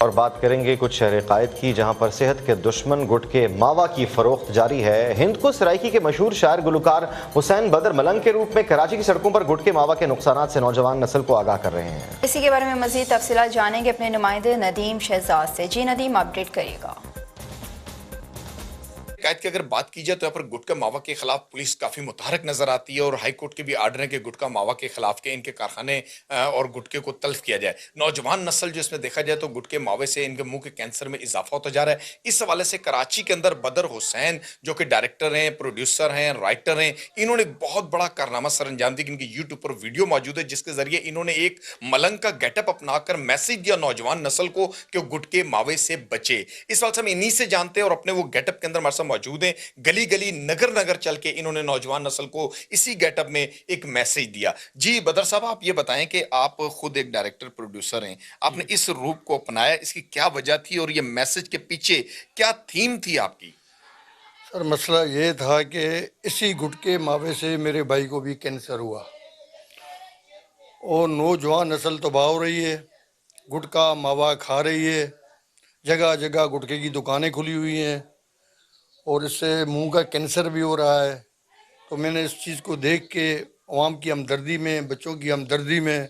और बात करेंगे कुछ शहर कायद की, जहां पर सेहत के दुश्मन गुटखे मावा की फरोख्त जारी है। हिंद को सराइकी के मशहूर शायर गुलकार हुसैन बदर मलंग के रूप में कराची की सड़कों पर गुटखे मावा के नुकसानात से नौजवान नस्ल को आगाह कर रहे हैं। इसी के बारे में मजीद तफसीलात जानेंगे अपने नुमाइंदे नदीम शहजाद से। जी नदीम, अपडेट करिएगा। कैद की अगर बात की जाए तो यहाँ पर गुटखा मावा के खिलाफ पुलिस काफी मुतहरक नजर आती है और हाई कोर्ट के भी आर्डर है कि गुटखा मावा के खिलाफ के इनके कारखाने और गुटखे को तल्फ किया जाए। नौजवान नस्ल जो इसमें देखा जाए तो गुटखे मावे से इनके मुंह के कैंसर में इजाफा होता जा रहा है। इस हवाले से कराची के अंदर बदर हुसैन जो कि डायरेक्टर हैं, प्रोड्यूसर हैं, राइटर हैं, इन्होंने एक बहुत बड़ा कारनामा सर अंजाम दिया। इनकी यूट्यूब पर वीडियो मौजूद है जिसके जरिए इन्होंने एक मलंग का गेटअप अपनाकर मैसेज दिया नौजवान नस्ल को कि गुटखे मावे से बचे। इस वाले से हम इन्हीं से जानते हैं और अपने वो गेटअप के अंदर हमारे साथ मौजूद हैं। गली गली नगर नगर चल के इन्होंने नौजवान नस्ल को इसी गेटअप में एक मैसेज दिया। जी बदर साहब, आप ये बताएं कि आप खुद एक डायरेक्टर प्रोड्यूसर हैं, आपने इस रूप को अपनाया, इसकी क्या वजह थी और ये मैसेज के पीछे क्या थीम थी आपकी? सर, मसला ये था कि इसी गुटके मावे से मेरे भाई को भी कैंसर हुआ और नौजवान नस्ल तबाह हो रही है, गुटखा मावा खा रही है, जगह जगह गुटखे की दुकानें खुली हुई हैं और इससे मुंह का कैंसर भी हो रहा है। तो मैंने इस चीज़ को देख के अवाम की हमदर्दी में, बच्चों की हमदर्दी में